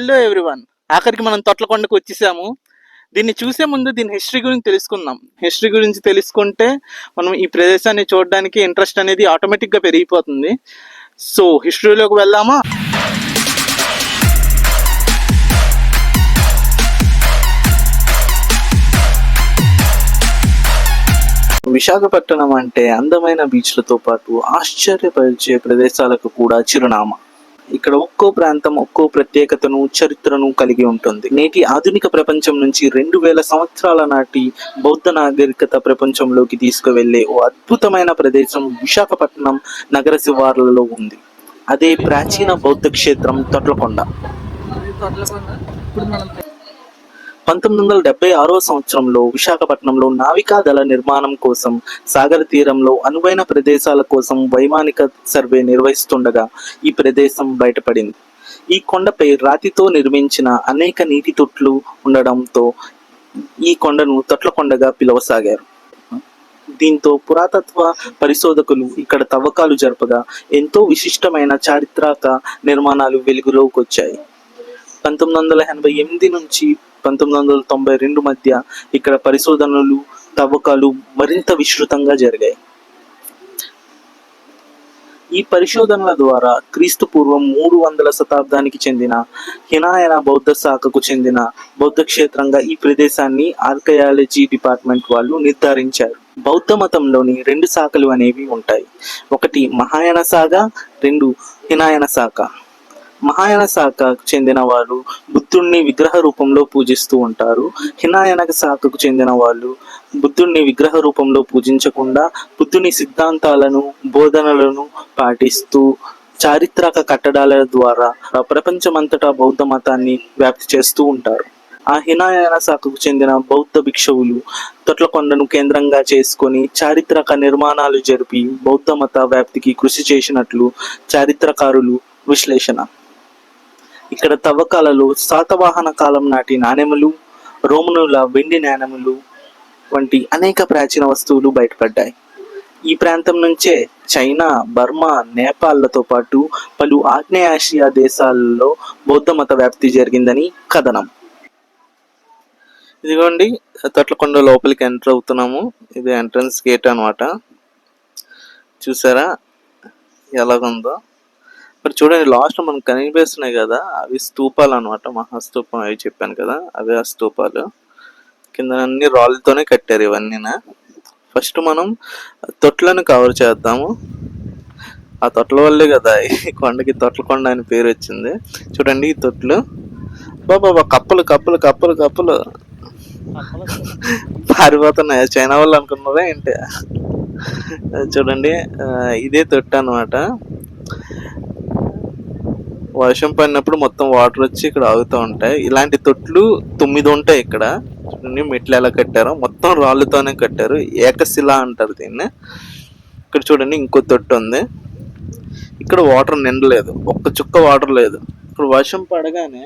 Hello everyone, ఆఖరికి మనం తొట్లకొండకు వచ్చేసాము. దీన్ని చూసే ముందు దీని హిస్టరీ గురించి తెలుసుకుందాం. హిస్టరీ గురించి తెలుసుకుంటే మనం ఈ ప్రదేశాన్ని చూడడానికి ఇంట్రెస్ట్ అనేది ఆటోమేటిక్గా పెరిగిపోతుంది. సో హిస్టరీలోకి వెళ్దామా? విశాఖపట్నం అంటే అందమైన బీచ్లతో పాటు ఆశ్చర్యపరిచే ప్రదేశాలకు కూడా చిరునామా. ఇక్కడ ఒక్కో ప్రాంతం ఒక్కో ప్రత్యేకతను, చరిత్రను కలిగి ఉంటుంది. నేటి ఆధునిక ప్రపంచం నుంచి 2000 సంవత్సరాల నాటి బౌద్ధ నాగరికత ప్రపంచంలోకి తీసుకువెళ్లే ఓ అద్భుతమైన ప్రదేశం విశాఖపట్నం నగర శివార్లలో ఉంది. అదే ప్రాచీన బౌద్ధ క్షేత్రం తొట్లకొండ. 1976వ సంవత్సరంలో విశాఖపట్నంలో నావికా దళ నిర్మాణం కోసం సాగర తీరంలో అనువైన ప్రదేశాల కోసం వైమానిక సర్వే నిర్వహిస్తుండగా ఈ ప్రదేశం బయటపడింది. ఈ కొండపై రాతితో నిర్మించిన అనేక నీటి తొట్లు ఉండడంతో ఈ కొండను తొట్లకొండగా పిలువసాగారు. దీంతో పురాతత్వ పరిశోధకులు ఇక్కడ తవ్వకాలు జరపగా ఎంతో విశిష్టమైన చారిత్రక నిర్మాణాలు వెలుగులోకి వచ్చాయి. 1988 నుంచి 1992 మధ్య ఇక్కడ పరిశోధనలు, తవ్వకాలు మరింత విస్తృతంగా జరిగాయి. ఈ పరిశోధనల ద్వారా క్రీస్తు పూర్వం 300 శతాబ్దానికి చెందిన హినాయన బౌద్ధ శాఖకు చెందిన బౌద్ధ క్షేత్రంగా ఈ ప్రదేశాన్ని ఆర్కయాలజీ డిపార్ట్మెంట్ వాళ్ళు నిర్ధారించారు. బౌద్ధ మతంలోని 2 శాఖలు అనేవి ఉంటాయి. ఒకటి మహాయాన శాఖ, 2 హినాయన శాఖ. మహాయాన శాఖకు చెందిన వాళ్ళు బుద్ధుణ్ణి విగ్రహ రూపంలో పూజిస్తూ ఉంటారు. హినాయన శాఖకు చెందిన వాళ్ళు బుద్ధుణ్ణి విగ్రహ రూపంలో పూజించకుండా బుద్ధుని సిద్ధాంతాలను, బోధనలను పాటిస్తూ చారిత్రక కట్టడాల ద్వారా ప్రపంచమంతటా బౌద్ధ మతాన్ని వ్యాప్తి చేస్తూ ఉంటారు. ఆ హినాయన శాఖకు చెందిన బౌద్ధ భిక్షువులు తొట్లకొండను కేంద్రంగా చేసుకొని చారిత్రక నిర్మాణాలు జరిపి బౌద్ధ మత వ్యాప్తికి కృషి చేసినట్లు చారిత్రకారులు విశ్లేషణ. ఇక్కడ తవ్వకాలలో శాతవాహన కాలం నాటి నాణెములు, రోమనుల వెండి నాణెములు వంటి అనేక ప్రాచీన వస్తువులు బయటపడ్డాయి. ఈ ప్రాంతం నుంచే చైనా, బర్మా, నేపాల్లతో పాటు పలు ఆగ్నేయాసియా దేశాలలో బౌద్ధ మత వ్యాప్తి జరిగిందని కథనం. ఇదిగోండి, తొట్లకొండ లోపలికి ఎంటర్ అవుతున్నాము. ఇది ఎంట్రన్స్ గేట్ అనమాట. చూసారా ఎలాగుందో? ఇక్కడ చూడండి, లాస్ట్ మనకు కనిపిస్తున్నాయి కదా, అవి స్తూపాలు అనమాట. మహాస్తూపం అవి చెప్పాను కదా, అవి ఆ స్తూపాలు. కింద అన్ని రాళ్ళతోనే కట్టారు ఇవన్నీ. ఫస్ట్ మనం తొట్లను కవర్ చేద్దాము. ఆ తొట్ల వల్లే కదా ఈ కొండకి తొట్లకొండ అని పేరు వచ్చింది. చూడండి ఈ తొట్లు, బాబా కప్పలు కప్పలు కప్పలు కప్పలు పారిపోతున్నాయి. చైనా వాళ్ళు అనుకున్నారా ఏంటి? చూడండి, ఇదే తొట్టు అనమాట. వర్షం పడినప్పుడు మొత్తం వాటర్ వచ్చి ఇక్కడ ఆగుతూ ఉంటాయి. ఇలాంటి తొట్లు 9 ఉంటాయి ఇక్కడ. చూడండి మెట్లు ఎలా కట్టారో, మొత్తం రాళ్ళతోనే కట్టారు. ఏకశిల అంటారు దీన్ని. ఇక్కడ చూడండి ఇంకో తొట్టు ఉంది. ఇక్కడ వాటర్ నిండలేదు, ఒక్క చుక్క వాటర్ లేదు. ఇప్పుడు వర్షం పడగానే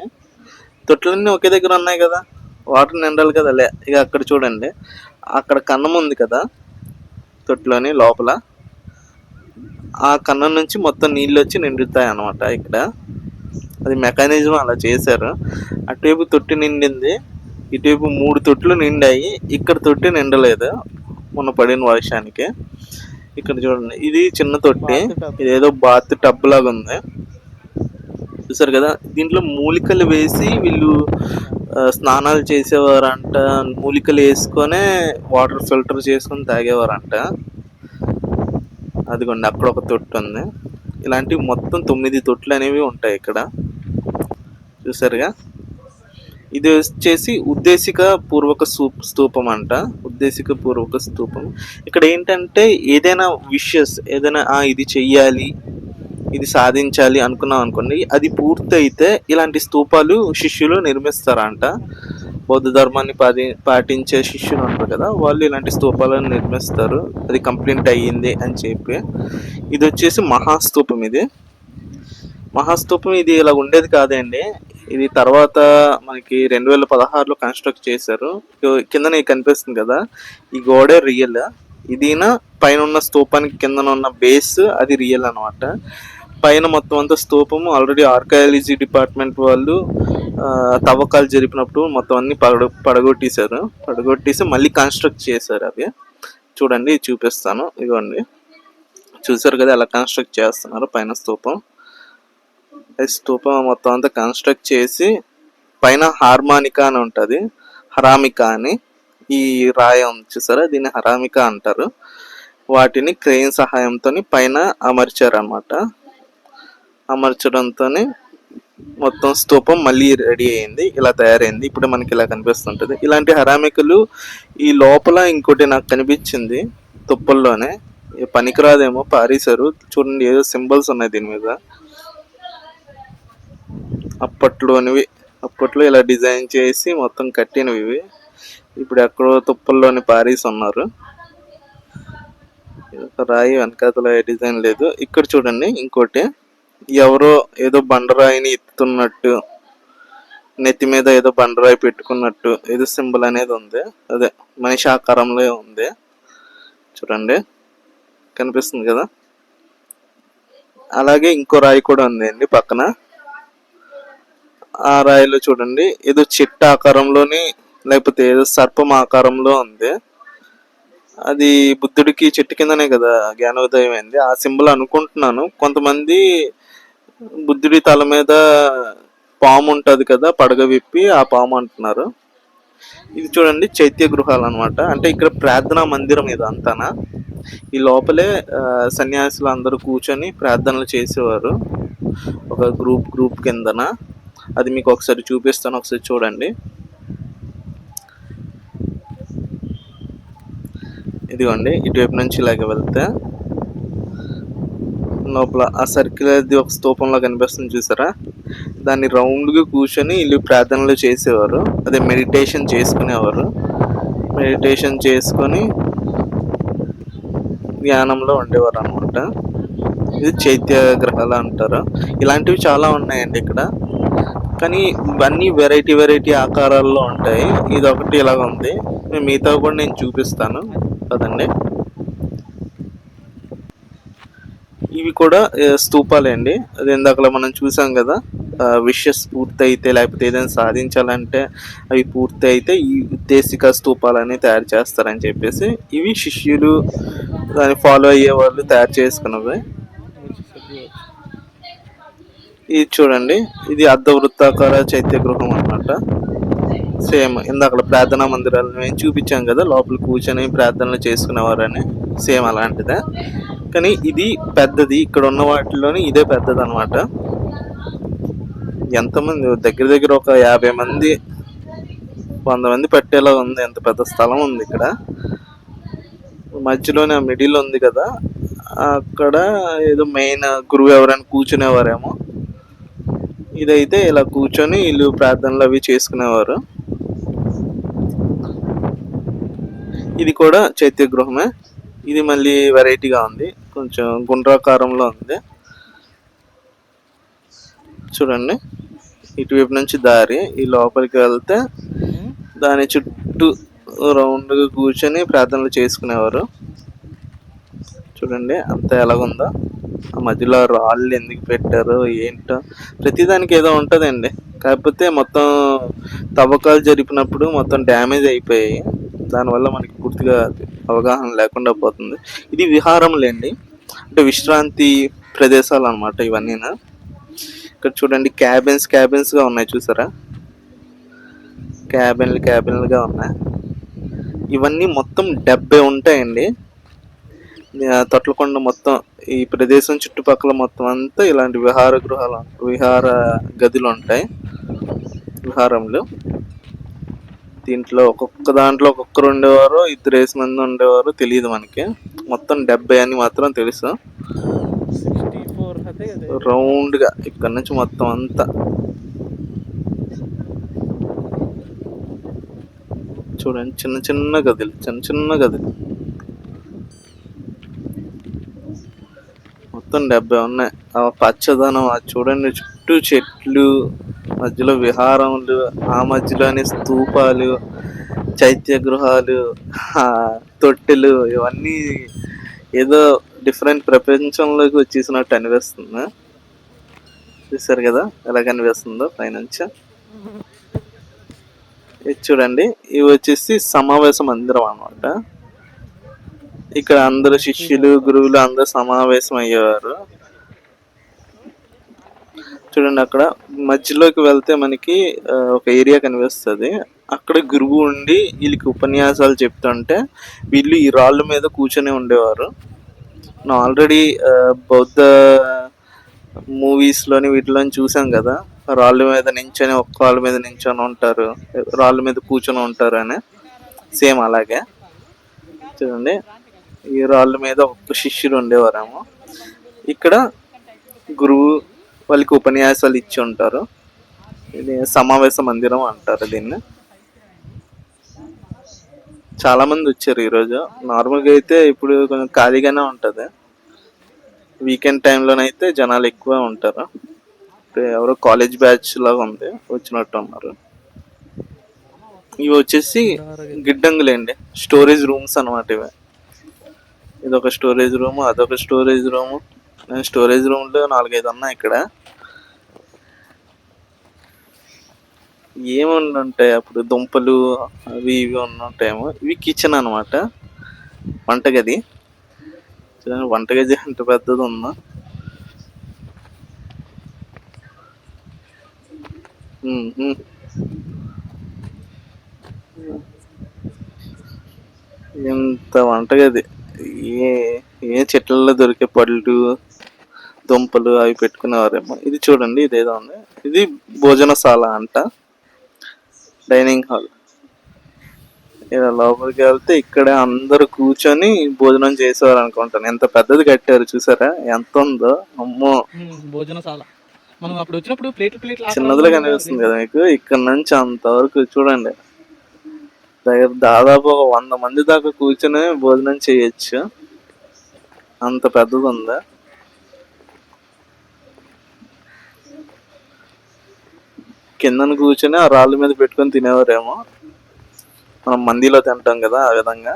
తొట్లన్నీ ఒకే దగ్గర ఉన్నాయి కదా, వాటర్ నిండాలి కదా. ఇక అక్కడ చూడండి, అక్కడ కన్నం ఉంది కదా తొట్లోని లోపల, ఆ కన్నం నుంచి మొత్తం నీళ్ళు వచ్చి నిండుతాయి అన్నమాట. ఇక్కడ అది మెకానిజం అలా చేశారు. అటువైపు తొట్టి నిండింది, ఇటువైపు 3 తొట్లు నిండాయి. ఇక్కడ తొట్టి నిండలేదు మొన్న పడిన వర్షానికి. ఇక్కడ చూడండి, ఇది చిన్న తొట్టి, ఇదేదో బాత్ టబ్ లాగా ఉంది. చూసారు కదా, దీంట్లో మూలికలు వేసి వీళ్ళు స్నానాలు చేసేవారంట. మూలికలు వేసుకొనే వాటర్ ఫిల్టర్ చేసుకొని తాగేవారంట. అదిగోండి అక్కడ ఒక తొట్టు ఉంది. ఇలాంటివి మొత్తం 9 తొట్లు అనేవి ఉంటాయి ఇక్కడ. చూసారుగా, ఇది వచ్చేసి ఉద్దేశిక పూర్వక స్తూపం అంట. ఉద్దేశిక పూర్వక స్తూపం. ఇక్కడ ఏంటంటే ఏదైనా విషెస్, ఏదైనా ఇది చెయ్యాలి, ఇది సాధించాలి అనుకున్నాం అనుకోండి, అది పూర్తయితే ఇలాంటి స్తూపాలు శిష్యులు నిర్మిస్తారంట. బౌద్ధ ధర్మాన్ని పాటించే శిష్యులు ఉంటారు కదా, వాళ్ళు ఇలాంటి స్తూపాలను నిర్మిస్తారు, అది కంప్లీట్ అయ్యింది అని చెప్పి. ఇది వచ్చేసి మహాస్తూపం. ఇది మహాస్తూపం. ఇది ఇలా ఉండేది కాదండి, ఇది తర్వాత మనకి 2016లో కన్స్ట్రక్ట్ చేశారు. కింద కనిపిస్తుంది కదా, ఈ గోడే రియల్. ఇదినా పైన ఉన్న స్తూపానికి కింద ఉన్న బేస్ అది రియల్ అనమాట. పైన మొత్తం అంతా స్తూపము ఆల్రెడీ ఆర్కయాలజీ డిపార్ట్మెంట్ వాళ్ళు తవ్వకాలు జరిపినప్పుడు మొత్తం అన్ని పడగొట్టేసి మళ్ళీ కన్స్ట్రక్ట్ చేశారు అవి. చూడండి చూపిస్తాను, ఇదిగోండి చూసారు కదా ఎలా కన్స్ట్రక్ట్ చేస్తున్నారు పైన స్తూపం. స్తూపం మొత్తం అంతా కన్స్ట్రక్ట్ చేసి పైన హార్మానికా అని ఉంటుంది, హరామికా అని ఈ రాయి ఉంది చూసారా, దీన్ని హరామికా అంటారు. వాటిని క్రెయిన్ సహాయంతో పైన అమర్చారనమాట. అమర్చడంతో మొత్తం స్తూపం మళ్ళీ రెడీ అయింది, ఇలా తయారైంది. ఇప్పుడు మనకి ఇలా కనిపిస్తుంటది. ఇలాంటి హరామికలు ఈ లోపల ఇంకోటి నాకు కనిపించింది తుప్పల్లోనే, పనికిరాదేమో పారేశారు. చూడండి ఏదో సింబల్స్ ఉన్నాయి దీని మీద, అప్పట్లో ఇలా డిజైన్ చేసి మొత్తం కట్టినవి ఇవి. ఇప్పుడు ఎక్కడో తుప్పల్లోని పారేసి ఉన్నారు. రాయి వెనకాతల డిజైన్ లేదు. ఇక్కడ చూడండి ఇంకోటి, ఎవరో ఏదో బండరాయిని ఎత్తుతున్నట్టు, నెత్తి మీద ఏదో బండరాయి పెట్టుకున్నట్టు ఏదో సింబల్ అనేది ఉంది. అదే మనిషి ఆకారంలో ఉంది, చూడండి కనిపిస్తుంది కదా. అలాగే ఇంకో రాయి కూడా ఉంది అండి పక్కన. ఆ రాయిలో చూడండి ఏదో చెట్టు ఆకారంలోని లేకపోతే ఏదో సర్పం ఆకారంలో ఉంది. అది బుద్ధుడికి చెట్టు కిందనే కదా జ్ఞానోదయం అయింది, ఆ సింబల్ అనుకుంటున్నాను. కొంతమంది బుద్ధుడి తల మీద పాము ఉంటది కదా, పడగ విప్పి ఆ పాము అంటున్నారు. ఇది చూడండి చైత్య గృహాలు అనమాట. అంటే ఇక్కడ ప్రార్థనా మందిరం ఇదంతానా. ఈ లోపలే సన్యాసులు అందరూ కూర్చొని ప్రార్థనలు చేసేవారు ఒక గ్రూప్ కిందన. అది మీకు ఒకసారి చూపిస్తాను, ఒకసారి చూడండి. ఇదిగోండి ఇటువైపు నుంచి ఇలాగ వెళ్తే లోపల ఆ సర్కిల్ అది ఒక స్తూపంలో కనిపిస్తుంది చూసారా, దాన్ని రౌండ్గా కూర్చొని వీళ్ళు ప్రార్థనలు చేసేవారు. అదే మెడిటేషన్ చేసుకునేవారు. మెడిటేషన్ చేసుకొని ధ్యానంలో ఉండేవారు అనమాట. ఇది చైత్య గ్రహాలు అంటారు. ఇలాంటివి చాలా ఉన్నాయండి ఇక్కడ, కానీ ఇవన్నీ వెరైటీ ఆకారాల్లో ఉంటాయి. ఇది ఒకటి ఇలాగ ఉంది, మిగతా కూడా నేను చూపిస్తాను కదండి. ఇవి కూడా స్తూపాలే అండి. అది ఇందాకలా మనం చూసాం కదా, విషెస్ పూర్తి అయితే లేకపోతే ఏదైనా సాధించాలంటే అవి పూర్తి అయితే ఈ ఉద్దేశిక స్తూపాలని తయారు చేస్తారని చెప్పేసి, ఇవి శిష్యులు దాన్ని ఫాలో అయ్యే వాళ్ళు తయారు చేసుకున్నవి. ఇది చూడండి, ఇది అర్ధ వృత్తాకార చైత్య గృహం అన్నమాట. సేమ్ ఇందాక ప్రార్థనా మందిరాలు మేము చూపించాం కదా, లోపల కూర్చొని ప్రార్థనలు చేసుకునేవారని, సేమ్ అలాంటిదే. కానీ ఇది పెద్దది, ఇక్కడ ఉన్న వాటిలోని ఇదే పెద్దది అనమాట. ఎంతమంది దగ్గర ఒక 50 మంది 100 మంది పట్టేలా ఉంది, ఎంత పెద్ద స్థలం ఉంది ఇక్కడ. మధ్యలోనే ఆ మిడిల్ ఉంది కదా, అక్కడ ఏదో మెయిన్ గురువు ఎవరైనా కూర్చునేవారేమో. ఇదైతే ఇలా కూర్చొని వీళ్ళు ప్రార్థనలు అవి చేసుకునేవారు. ఇది కూడా చైత్య గృహమే. ఇది మళ్ళీ వెరైటీగా ఉంది, కొంచెం గుండ్రాకారంలో ఉంది. చూడండి ఇటువైపు నుంచి దారి, ఈ లోపలికి వెళ్తే దాని చుట్టూ రౌండ్గా కూర్చొని ప్రార్థనలు చేసుకునేవారు. చూడండి అంత ఎలాగుందో. ఆ మధ్యలో రాళ్ళు ఎందుకు పెట్టారో ఏంటో, ప్రతిదానికి ఏదో ఉంటుందండి. కాకపోతే మొత్తం తవ్వకాలు జరిపినప్పుడు మొత్తం డ్యామేజ్ అయిపోయాయి, దానివల్ల మనకి పూర్తిగా అవగాహన లేకుండా పోతుంది. ఇది విహారంలేండి, అంటే విశ్రాంతి ప్రదేశాలు అనమాట ఇవన్నీ. ఇక్కడ చూడండి క్యాబిన్స్గా ఉన్నాయి చూసారా, క్యాబిన్లుగా ఉన్నాయి. ఇవన్నీ మొత్తం 70 ఉంటాయండి. తొట్లకొండ మొత్తం ఈ ప్రదేశం చుట్టుపక్కల మొత్తం అంతా ఇలాంటి విహార గదులు ఉంటాయి, విహారంలో. దీంట్లో ఒక్కొక్క దాంట్లో ఒక్కొక్కరు ఉండేవారు, 2 మంది ఉండేవారు, తెలియదు మనకి. మొత్తం 70 అని మాత్రం తెలుసు. రౌండ్గా ఇక్కడ నుంచి మొత్తం అంతా చూడండి, చిన్న చిన్న గదులు మొత్తం 70 ఉన్నాయి. ఆ పచ్చదనం చూడండి, చుట్టూ చెట్లు, మధ్యలో విహారములు, ఆ మధ్యలోని స్తూపాలు, చైత్య గృహాలు, తొట్టెలు, ఇవన్నీ ఏదో డిఫరెంట్ ప్రపంచంలోకి వచ్చేసినట్టు అనిపిస్తుంది. చూసారు కదా ఎలా కనిపిస్తుందో పైనుంచి. ఇది చూడండి, ఇవి వచ్చేసి సమావేశ మందిరం అన్నమాట. ఇక్కడ అందరు శిష్యులు గురువులు అందరు సమావేశం అయ్యేవారు. చూడండి, అక్కడ మధ్యలోకి వెళ్తే మనకి ఒక ఏరియా కనిపిస్తుంది. అక్కడ గురువు ఉండి వీళ్ళకి ఉపన్యాసాలు చెప్తుంటే వీళ్ళు ఈ రాళ్ళ మీద కూర్చొని ఉండేవారు. ఆల్రెడీ బౌద్ధ మూవీస్ లోని వీటిలోని చూసాం కదా, రాళ్ళ మీద నించొని ఒక్క రాళ్ళ మీద నించొని ఉంటారు, రాళ్ళ మీద కూర్చొని ఉంటారు అని. సేమ్ అలాగే చూడండి, ఈ రాళ్ళ మీద ఒక్క శిష్యుడు ఉండేవారేమో. ఇక్కడ గురువు వాళ్ళకి ఉపన్యాసాలు ఇచ్చి ఉంటారు. ఇది సమావేశ మందిరం అంటారు దీన్ని. చాలా మంది వచ్చారు ఈరోజు. నార్మల్గా అయితే ఇప్పుడు కొంచెం ఖాళీగానే ఉంటుంది. వీకెండ్ టైంలోనైతే జనాలు ఎక్కువ ఉంటారు. ఎవరో కాలేజ్ బ్యాచ్ లాగా ఉంది, వచ్చినట్టు ఉన్నారు. ఇవి వచ్చేసి గిడ్డంగులేండి, స్టోరేజ్ రూమ్స్ అనమాట ఇవి. ఇది ఒక స్టోరేజ్ రూమ్, అదొక స్టోరేజ్ రూమ్. స్టోరేజ్ రూమ్లో 4-5 ఉన్నాయి ఇక్కడ. ఏమన్నా ఉంటాయి అప్పుడు, దుంపలు అవి ఇవి ఉంటాయేమో. ఇవి కిచెన్ అనమాట, వంటగది. వంటగది ఎంత పెద్దది ఉందా. ఇంత వంటగది. ఏ చెట్లలో దొరికే పళ్ళు దుంపలు అవి పెట్టుకునేవారేమో. ఇది చూడండి, ఇదేదో ఉంది. ఇది భోజనశాల అంట, డైనింగ్ హాల్. ఇలా లోపలికి వెళ్తే ఇక్కడే అందరు కూర్చొని భోజనం చేసేవారు అనుకుంటాను. ఎంత పెద్దది కట్టారు చూసారా, ఎంత ఉందో. అమ్మో, భోజనశాల. మనం అప్పుడు వచ్చినప్పుడు ప్లేట్ చిన్నదిలో కనిపిస్తుంది కదా మీకు. ఇక్కడ నుంచి అంతవరకు చూడండి, దాదాపు 100 మంది దాకా కూర్చొని భోజనం చేయొచ్చు, అంత పెద్దది ఉందా. కిందన కూర్చొని ఆ రాళ్ళ మీద పెట్టుకొని తినేవారేమో, మనం మందిలో తింటాం కదా ఆ విధంగా.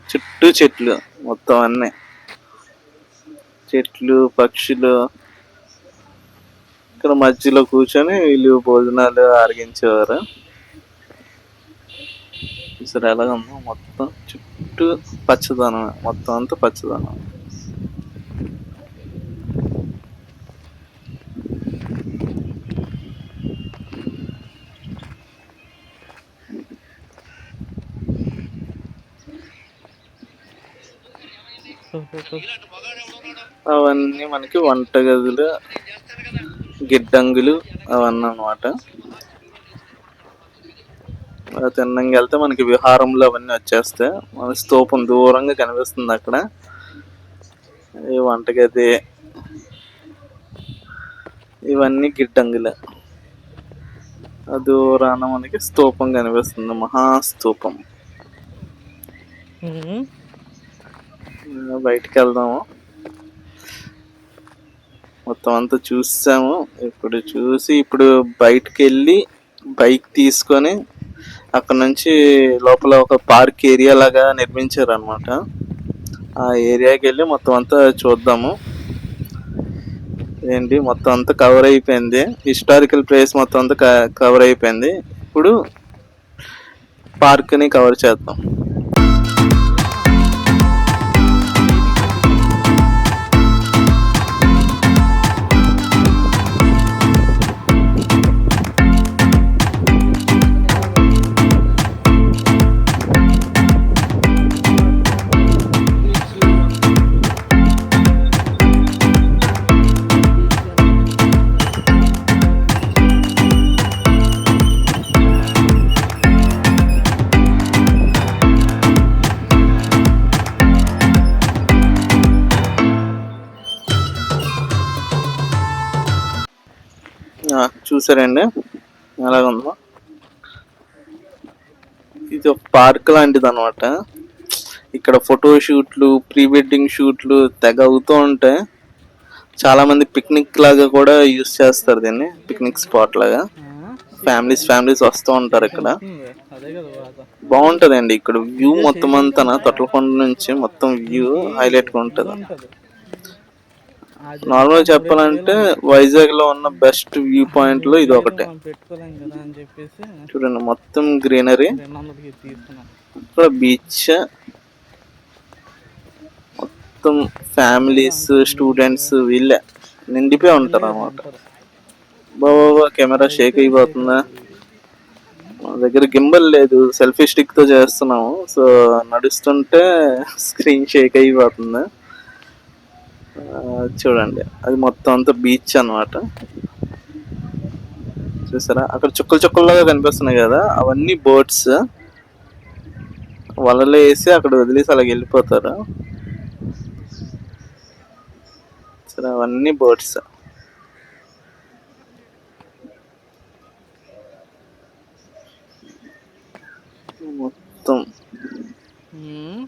చుట్టూ చెట్లు, మొత్తం అన్నీ చెట్లు, పక్షులు. ఇక్కడ మధ్యలో కూర్చొని వీళ్ళు భోజనాలు ఆరగించేవారు. సరే, ఎలాగమ్మా, మొత్తం చుట్టూ పచ్చదనం, మొత్తం అంతా పచ్చదనం. అవన్నీ మనకి వంటగదులు, గిడ్డంగులు అవన్నీ అనమాట. తిన్నంగా వెళ్తే మనకి విహారంలో అవన్నీ వచ్చేస్తాయి. మన స్తూపం దూరంగా కనిపిస్తుంది అక్కడ. ఈ వంటగది, ఇవన్నీ గిడ్డంగులే. దూరాన మనకి స్తూపం కనిపిస్తుంది, మహాస్తూపం. బయటికి వెళ్దాము, మొత్తం అంతా చూసాము. ఇప్పుడు బయటికి వెళ్ళి బైక్ తీసుకొని అక్కడ నుంచి లోపల ఒక పార్క్ ఏరియా లాగా నిర్మించారు అనమాట. ఆ ఏరియాకి వెళ్ళి మొత్తం అంతా చూద్దాము. ఏంటి, మొత్తం అంతా కవర్ అయిపోయింది, హిస్టారికల్ ప్లేస్ మొత్తం అంతా కవర్ అయిపోయింది. ఇప్పుడు పార్క్ని కవర్ చేద్దాం. చూసారండి ఎలాగుందో. ఇది ఒక పార్క్ లాంటిది అనమాట. ఇక్కడ ఫోటో షూట్లు, ప్రీ వెడ్డింగ్ షూట్లు తెగ అవుతూ ఉంటాయి. చాలా మంది పిక్నిక్ లాగా కూడా యూజ్ చేస్తారు దీన్ని, పిక్నిక్ స్పాట్ లాగా. ఫ్యామిలీస్ వస్తూ ఉంటారు ఇక్కడ. బాగుంటదండి ఇక్కడ వ్యూ మొత్తం అంతా తొట్లకొండ నుంచి మొత్తం వ్యూ హైలైట్ గా ఉంటది. అది నార్మల్ ఎంత చెప్పాలంటే 3,000 వైజాగ్ లో ఉన్న బెస్ట్ వ్యూ పాయింట్ లో ఇది 3,000 ఒకటే. మనం పెట్టుకోలేం కదా అని చెప్పేసి చూడండి మొత్తం గ్రీనరీ, 200కి తీసుకున్నాం. ఇక్కడ బీచ్, మొత్తం ఫ్యామిలీస్ స్టూడెంట్స్ వీళ్ళే నిండిపోయి ఉంటారు వీళ్ళే అన్నమాట. ఉంటారు. బాబా కెమెరా షేక్ అయితే షేక్ అయిపోతుందా. అవుతుంది. మన దగ్గర గింబల్ లేదు, సెల్ఫీ స్టిక్ తో చేస్తున్నాము. సో నడుస్తుంటే స్క్రీన్ షేక్ అయిపోతుంది. చూడండి అది మొత్తం అంతా బీచ్ అన్నమాట. చూసారా అక్కడ చుక్కలు చుక్కల్లాగా కనిపిస్తున్నాయి కదా, అవన్నీ బోట్స్. వలలో వేసి అక్కడ వదిలేసి అలాగ వెళ్ళిపోతారు. సరే అవన్నీ బోట్స్. మొత్తం ఉమ్.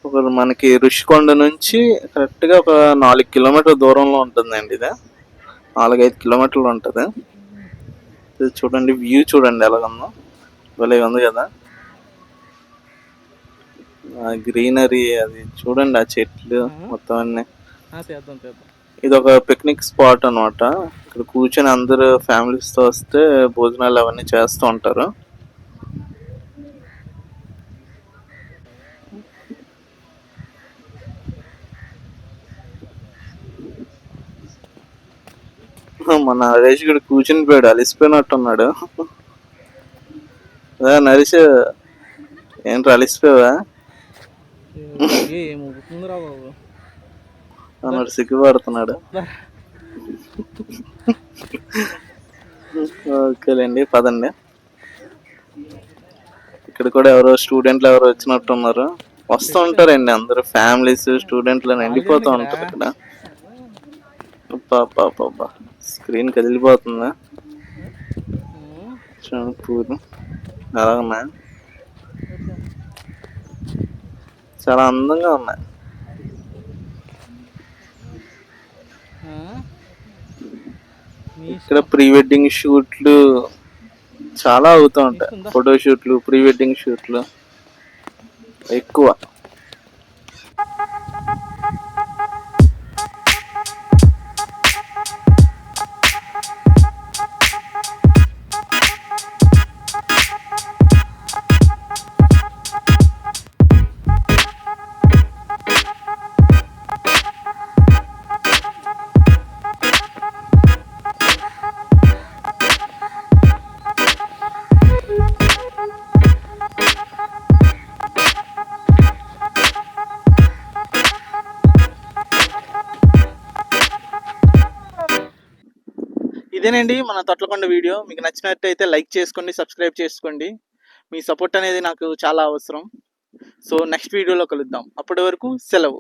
ఒక మనకి ఋషికొండ నుంచి కరెక్ట్ గా ఒక 4 కిలోమీటర్ దూరంలో ఉంటుందండి. ఇది 4-5 కిలోమీటర్లు ఉంటది. ఇది చూడండి వ్యూ చూడండి ఎలాగుందో, భలే ఉంది కదా. ఆ గ్రీనరీ అది చూడండి, ఆ చెట్లు మొత్తం అన్ని. చేద్దాం చేద్దాం. ఇది ఒక పిక్నిక్ స్పాట్ అన్నమాట. ఇక్కడ కూర్చొని అందరు ఫ్యామిలీస్ తో వస్తే భోజనాలు అవన్నీ చేస్తూ ఉంటారు. మన నరేష్ గడు కూర్చుని పోయాడు, అలిసిపోయినట్టున్నాడు. నరేష్ ఏంటి అలిసిపోయావా ఏం ఊపుతుందిరా బాబు. అన్నాడు, సిగ్గుపడుతున్నాడు. ఓకేలేండి పదండి. ఇక్కడ కూడా ఎవరో స్టూడెంట్లు ఎవరో వచ్చినట్టున్నారు. వస్తూ ఉంటారండి అందరు ఫ్యామిలీస్ స్టూడెంట్లు నిండిపోతూ ఉంటారు ఇక్కడ. అబ్బా స్క్రీన్ కదిలిపోతుందా. పూలు ఎలా ఉన్నాయి, చాలా అందంగా ఉన్నాయి. ఇక్కడ ప్రీ వెడ్డింగ్ షూట్లు చాలా అవుతూ ఉంటాయి. ఫోటో షూట్లు, ప్రీ వెడ్డింగ్ షూట్లు ఎక్కువ. ఇదేనండి మన తొట్లకొండ వీడియో. మీకు నచ్చినట్టయితే లైక్ చేసుకోండి, సబ్స్క్రైబ్ చేసుకోండి. మీ సపోర్ట్ అనేది నాకు చాలా అవసరం. సో నెక్స్ట్ వీడియోలో కలుద్దాం. అప్పటి వరకు సెలవు.